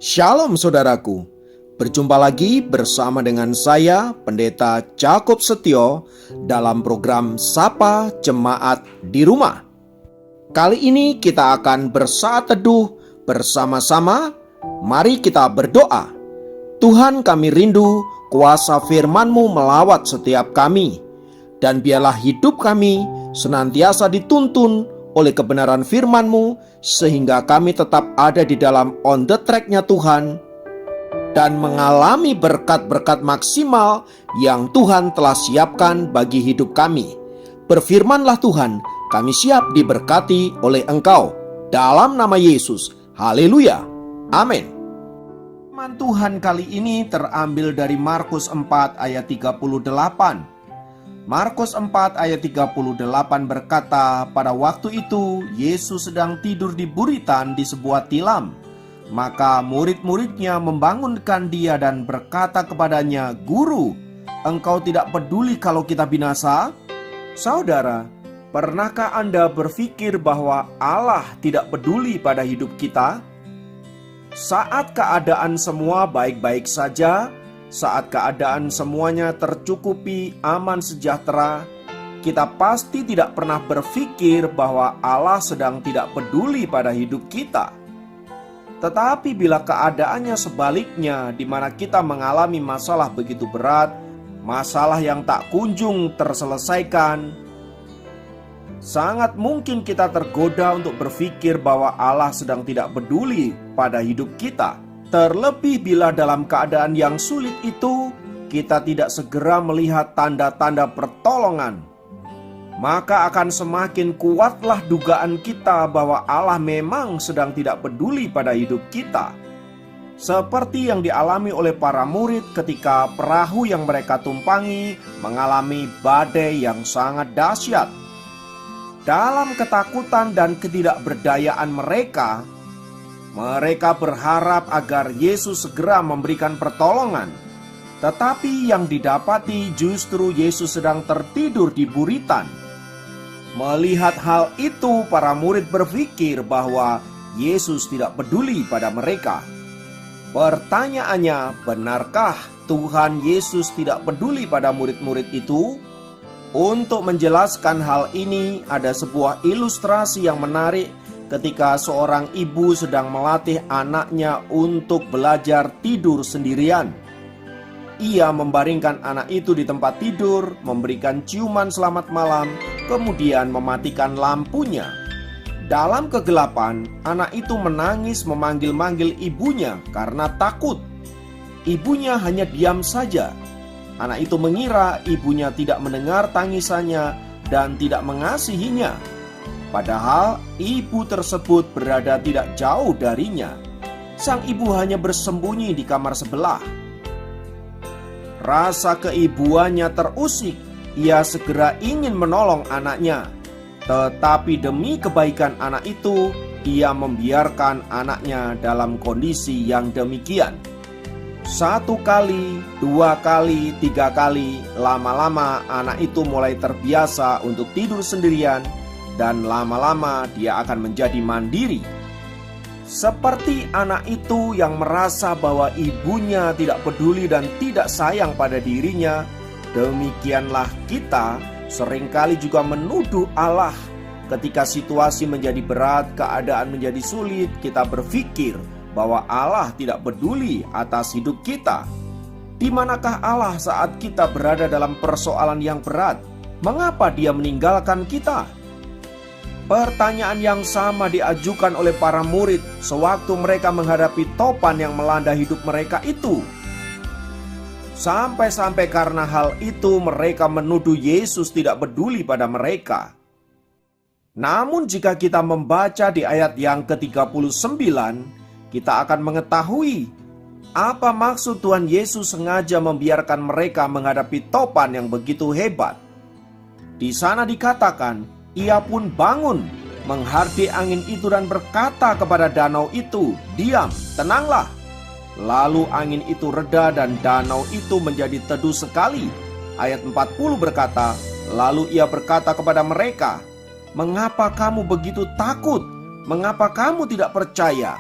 Shalom saudaraku, berjumpa lagi bersama dengan saya Pendeta Jakob Setio dalam program Sapa Jemaat di Rumah. Kali ini kita akan bersaat teduh bersama-sama. Mari kita berdoa. Tuhan, kami rindu kuasa firman-Mu melawat setiap kami, dan biarlah hidup kami senantiasa dituntun oleh kebenaran firman-Mu, sehingga kami tetap ada di dalam on the track-nya Tuhan dan mengalami berkat-berkat maksimal yang Tuhan telah siapkan bagi hidup kami. Berfirmanlah Tuhan, kami siap diberkati oleh Engkau. Dalam nama Yesus, haleluya, amin. Firman Tuhan kali ini terambil dari Markus 4 ayat 38. Markus 4 ayat 38 berkata, pada waktu itu Yesus sedang tidur di buritan di sebuah tilam. Maka murid-muridnya membangunkan dia dan berkata kepadanya, "Guru, engkau tidak peduli kalau kita binasa?" Saudara, pernahkah Anda berpikir bahwa Allah tidak peduli pada hidup kita? Saat keadaan semua baik-baik saja, saat keadaan semuanya tercukupi, aman, sejahtera, kita pasti tidak pernah berpikir bahwa Allah sedang tidak peduli pada hidup kita. Tetapi bila keadaannya sebaliknya, di mana kita mengalami masalah begitu berat, masalah yang tak kunjung terselesaikan, sangat mungkin kita tergoda untuk berpikir bahwa Allah sedang tidak peduli pada hidup kita. Terlebih bila dalam keadaan yang sulit itu kita tidak segera melihat tanda-tanda pertolongan, maka akan semakin kuatlah dugaan kita bahwa Allah memang sedang tidak peduli pada hidup kita. Seperti yang dialami oleh para murid ketika perahu yang mereka tumpangi mengalami badai yang sangat dahsyat. Dalam ketakutan dan ketidakberdayaan mereka berharap agar Yesus segera memberikan pertolongan. Tetapi yang didapati justru Yesus sedang tertidur di buritan. Melihat hal itu, para murid berpikir bahwa Yesus tidak peduli pada mereka. Pertanyaannya, benarkah Tuhan Yesus tidak peduli pada murid-murid itu? Untuk menjelaskan hal ini, ada sebuah ilustrasi yang menarik ketika seorang ibu sedang melatih anaknya untuk belajar tidur sendirian. Ia membaringkan anak itu di tempat tidur, memberikan ciuman selamat malam, kemudian mematikan lampunya. Dalam kegelapan, anak itu menangis memanggil-manggil ibunya karena takut. Ibunya hanya diam saja. Anak itu mengira ibunya tidak mendengar tangisannya dan tidak mengasihinya. Padahal ibu tersebut berada tidak jauh darinya. Sang ibu hanya bersembunyi di kamar sebelah. Rasa keibuannya terusik. Ia segera ingin menolong anaknya. Tetapi demi kebaikan anak itu, ia membiarkan anaknya dalam kondisi yang demikian. 1 kali, 2 kali, 3 kali, lama-lama anak itu mulai terbiasa untuk tidur sendirian. Dan lama-lama dia akan menjadi mandiri. Seperti anak itu yang merasa bahwa ibunya tidak peduli dan tidak sayang pada dirinya, demikianlah kita seringkali juga menuduh Allah. Ketika situasi menjadi berat, keadaan menjadi sulit, kita berpikir bahwa Allah tidak peduli atas hidup kita. Di manakah Allah saat kita berada dalam persoalan yang berat? Mengapa Dia meninggalkan kita? Pertanyaan yang sama diajukan oleh para murid sewaktu mereka menghadapi topan yang melanda hidup mereka itu. Sampai-sampai karena hal itu mereka menuduh Yesus tidak peduli pada mereka. Namun jika kita membaca di ayat yang ke-39, kita akan mengetahui apa maksud Tuhan Yesus sengaja membiarkan mereka menghadapi topan yang begitu hebat. Di sana dikatakan, ia pun bangun, menghardik angin itu dan berkata kepada danau itu, "Diam, tenanglah." Lalu angin itu reda dan danau itu menjadi teduh sekali. Ayat 40 berkata, lalu ia berkata kepada mereka, "Mengapa kamu begitu takut? Mengapa kamu tidak percaya?"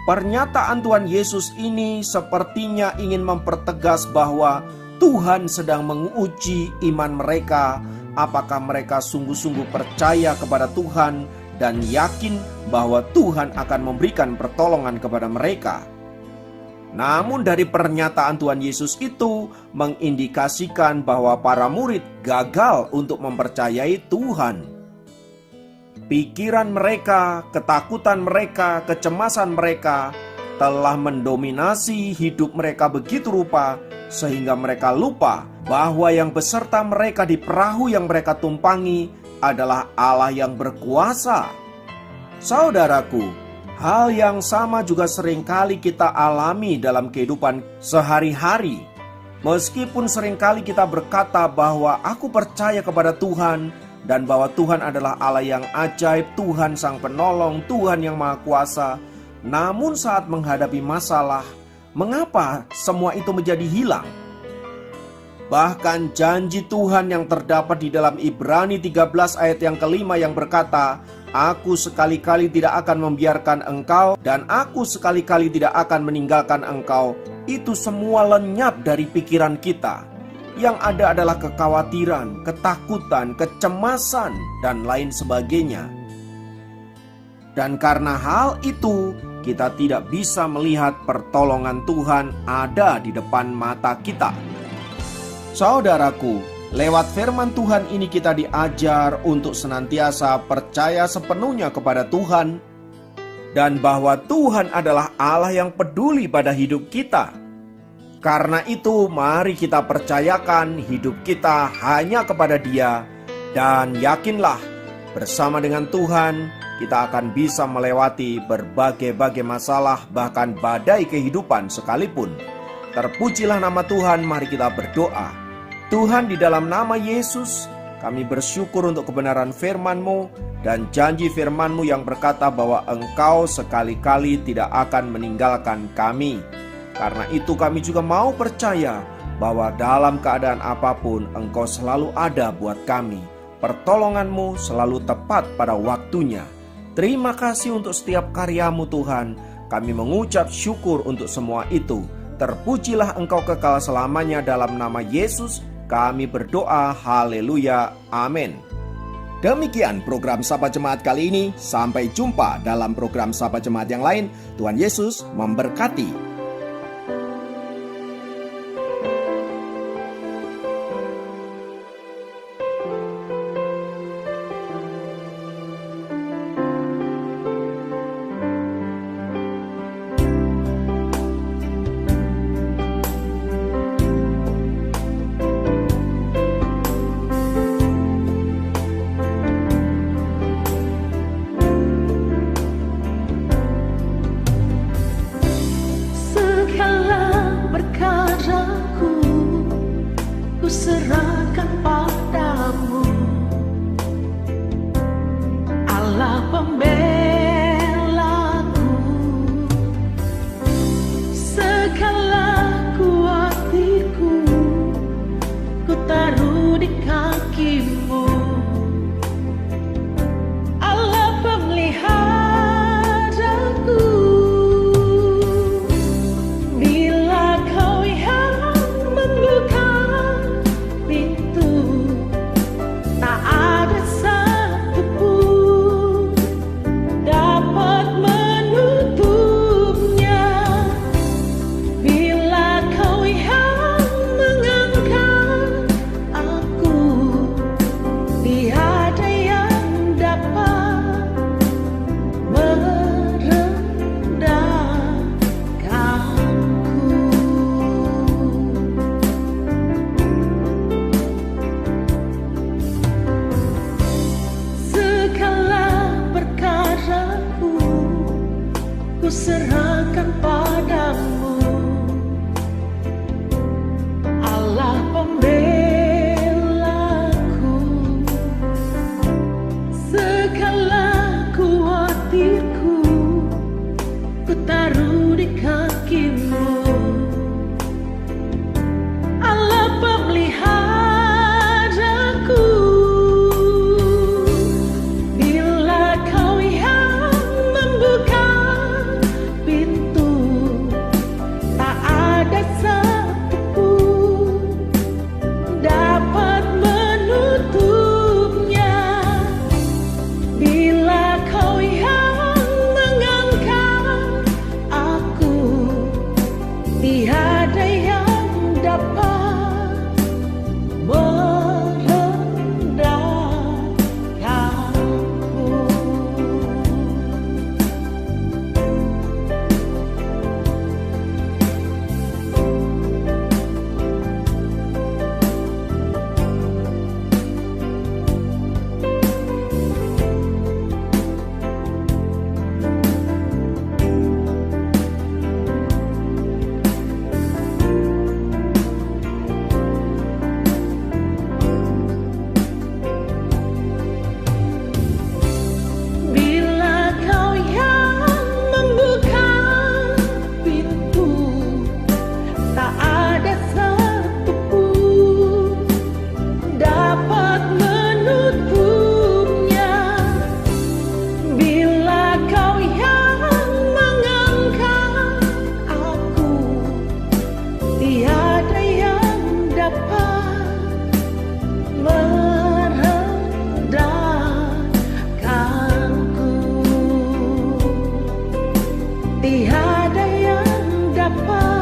Pernyataan Tuhan Yesus ini sepertinya ingin mempertegas bahwa Tuhan sedang menguji iman mereka, apakah mereka sungguh-sungguh percaya kepada Tuhan dan yakin bahwa Tuhan akan memberikan pertolongan kepada mereka. Namun dari pernyataan Tuhan Yesus itu mengindikasikan bahwa para murid gagal untuk mempercayai Tuhan. Pikiran mereka, ketakutan mereka, kecemasan mereka telah mendominasi hidup mereka begitu rupa sehingga mereka lupa bahwa yang beserta mereka di perahu yang mereka tumpangi adalah Allah yang berkuasa. Saudaraku, hal yang sama juga seringkali kita alami dalam kehidupan sehari-hari. Meskipun seringkali kita berkata bahwa aku percaya kepada Tuhan dan bahwa Tuhan adalah Allah yang ajaib, Tuhan sang penolong, Tuhan yang maha kuasa. Namun saat menghadapi masalah, mengapa semua itu menjadi hilang? Bahkan janji Tuhan yang terdapat di dalam Ibrani 13 ayat yang kelima yang berkata, Aku sekali-kali tidak akan membiarkan engkau dan aku sekali-kali tidak akan meninggalkan engkau. Itu semua lenyap dari pikiran kita. Yang ada adalah kekhawatiran, ketakutan, kecemasan, dan lain sebagainya. Dan karena hal itu, kita tidak bisa melihat pertolongan Tuhan ada di depan mata kita. Saudaraku, lewat firman Tuhan ini kita diajar untuk senantiasa percaya sepenuhnya kepada Tuhan dan bahwa Tuhan adalah Allah yang peduli pada hidup kita. Karena itu, mari kita percayakan hidup kita hanya kepada Dia dan yakinlah bersama dengan Tuhan kita akan bisa melewati berbagai-bagai masalah, bahkan badai kehidupan sekalipun. Terpujilah nama Tuhan, mari kita berdoa. Tuhan, di dalam nama Yesus, kami bersyukur untuk kebenaran firman-Mu dan janji firman-Mu yang berkata bahwa Engkau sekali-kali tidak akan meninggalkan kami. Karena itu kami juga mau percaya bahwa dalam keadaan apapun Engkau selalu ada buat kami. Pertolongan-Mu selalu tepat pada waktunya. Terima kasih untuk setiap karya-Mu Tuhan. Kami mengucap syukur untuk semua itu. Terpujilah Engkau kekal selamanya dalam nama Yesus. Kami berdoa, haleluya, amin. Demikian program Sapa Jemaat kali ini. Sampai jumpa dalam program Sapa Jemaat yang lain. Tuhan Yesus memberkati. Serahkan padamu, Allah pembelaku, segala kuat hatiku ku taruh di kaki-Mu. Allah pemeliharaku, bila Kau yang membuka pintu, tak ada satu pun dapat menutupnya. Bila Kau yang mengangkat aku, tiada yang dapat merendahkanku. Segala perkaraku ku serahkan padamu, Allah pembelaku, segala kuat hatiku ku taruh di kaki-Mu. Allah pemeliharaku, bila Kau yang membuka pintu, tiada yang dapat